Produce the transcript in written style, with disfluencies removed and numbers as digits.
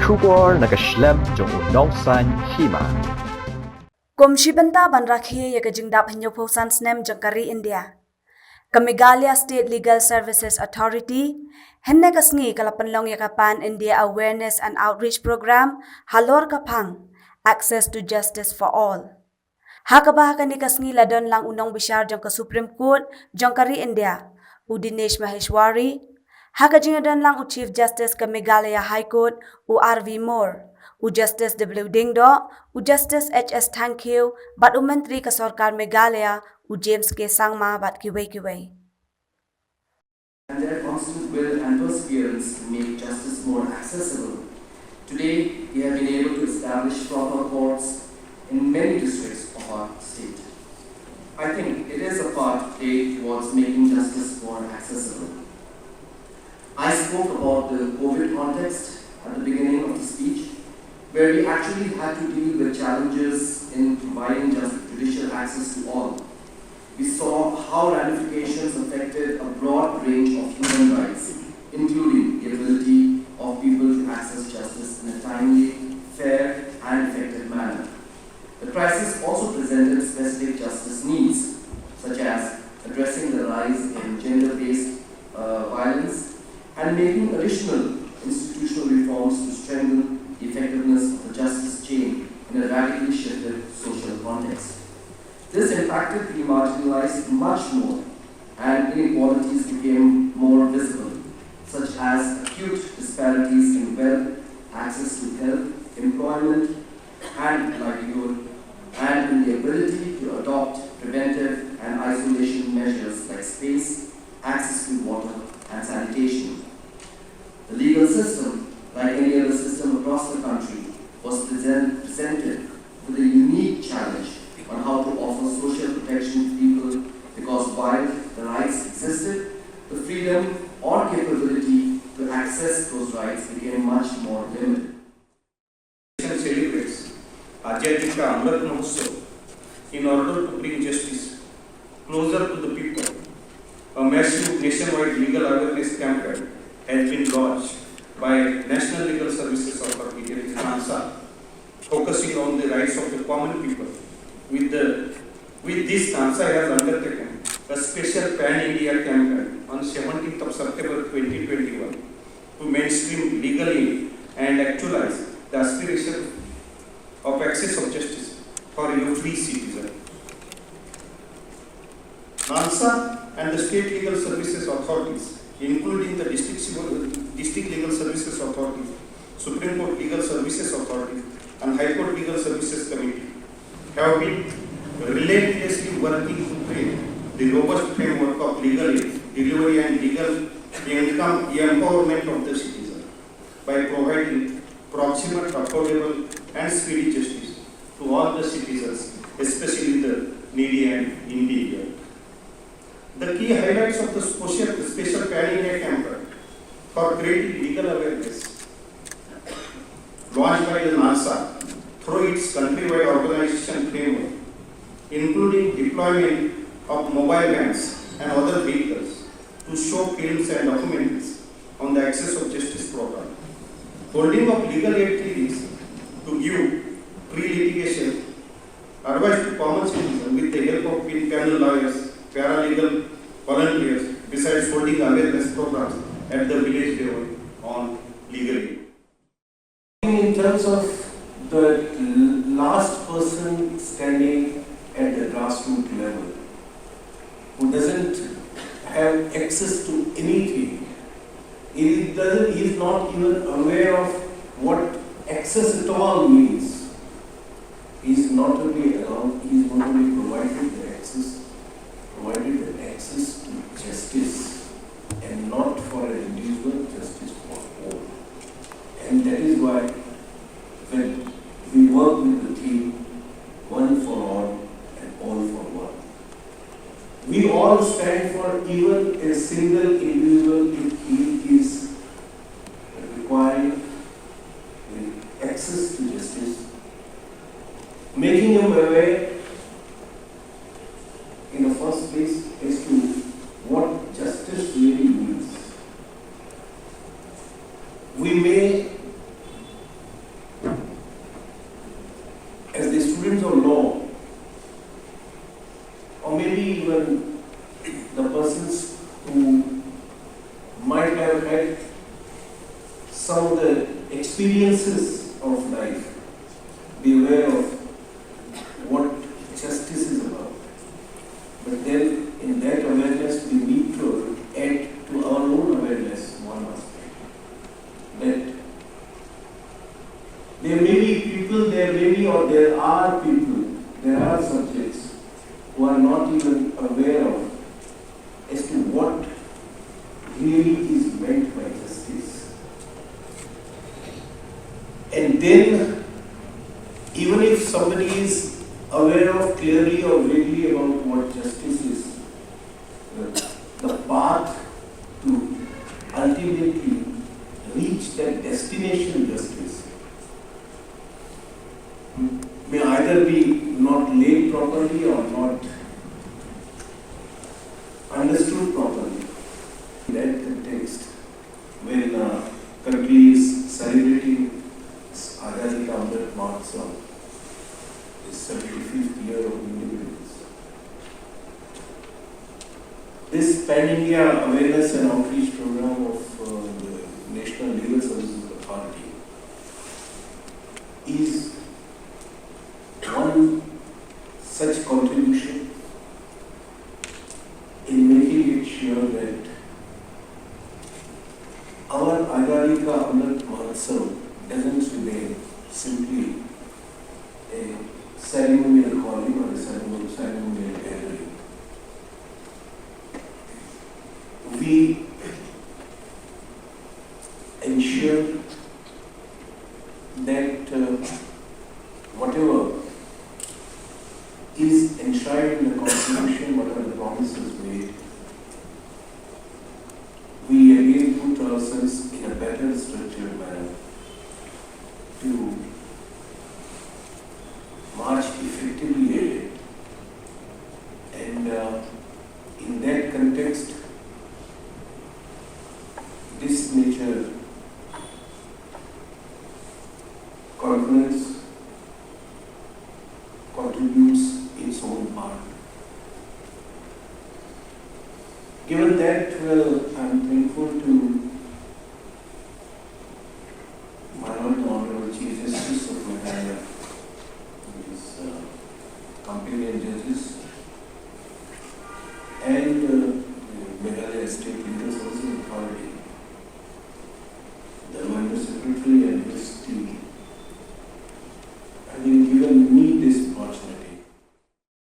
Shubor nakaslem jong unongsan hima. Komshi benta ban rakhi ya kajingdap hanyo po sans nem jangkari India. Meghalaya State Legal Services Authority henne kasngi kalapanlong yakapan India Awareness and Outreach Program halor kapang Access to Justice for All. Hakabah ni kasngi ladon lang unong bishar jang ka Supreme Court jangkari India Dinesh Maheshwari. Hakajingadan lang Chief Justice ka Meghalaya High Court R.V. Moore. Justice W. Dingdo, Justice H.S. Thankyu, bat Menteri ka Sarkar Meghalaya, James K. Sangma bat kiway. And their constant will and perseverance to make justice more accessible. Today, we have been able to establish proper courts in many districts of our state. I think it is a part to play towards making justice more accessible. I spoke about the COVID context at the beginning of the speech, where we actually had to deal with challenges in providing judicial access to all. We saw how ramifications affected a broad range of human rights, including the ability of people to access justice in a timely, fair, and effective manner. The crisis also presented specific justice needs, such as addressing the rise in gender-based violence and making additional institutional reforms to strengthen the effectiveness of the justice chain in a radically shifted social context. This impacted the marginalized much more, and inequalities became more visible, such as acute disparities in wealth, access to health, employment, and livelihood, and in the ability to adopt preventive and isolation measures like space, access to water, and sanitation. The legal system, like any other system across the country, was presented with a unique challenge on how to offer social protection to people, because while the rights existed, the freedom or capability to access those rights became much more limited. Celebrates Azadika Amrit Mahotsav in order to bring justice closer to the people. A massive nationwide legal awareness campaign has been launched by National Legal Services Authority, NALSA, focusing on the rights of the common people. With this, NALSA has undertaken a special pan-India campaign on 17th of September 2021 to mainstream legally and actualize the aspiration of access of justice for every citizen. NALSA and the state legal services authorities, including the district legal services authorities, Supreme Court legal services authorities, and High Court legal services committee, have been relentlessly working to create the robust framework of legal aid, delivery, and legal income empowerment of the citizen by providing proximate, affordable, and speedy justice to all the citizens, especially the needy and indigent. The key highlights of the special pan-India campaign for creating legal awareness, launched by the NALSA through its countrywide organization framework, including deployment of mobile vans and other vehicles to show films and documentaries on the Access of Justice program, holding of legal aid clinics to give pre-litigation advice to common citizens with the help of panel lawyers, paralegal volunteers, besides holding awareness programs at the village level on legal aid. In terms of the last person standing at the grassroots level, who doesn't have access to anything, he is not even aware of what access at all means. He is not only allowed, he is not only provided the access to justice, and not for an individual, justice for all. And that is why when we work with the theme one for all and all for one, we all stand for even a single individual if he is requiring access to justice, making him aware in the first place as to what justice really means. We may some of the experiences of life, be aware of what justice is about. But then in that awareness we need to add to our own awareness one aspect. That there may be people, there are people, there are subjects who are not even aware of as to what really is meant by justice. And then, even if somebody is aware of clearly or vaguely about what justice is, the path to ultimately reach that destination justice may either be not laid properly or not understood properly. In that context, when country is celebrating Azadi Ka Amrit Mahotsav, its 75th year of independence, this pan-India awareness and outreach program of the National Legal Services Authority is one such contribution in making it sure that our Azadi Ka Amrit Mahotsav doesn't remain simply a ceremonial calling or a ceremonial gathering. We ensure that whatever is enshrined in the Constitution, what are the promises made, we again put ourselves in a better structured manner to march effectively ahead. And in that context, this nature conference contributes its own part. Given that, well, I'm thankful to my Honorable Chief Justice of Meghalaya, his companion judges,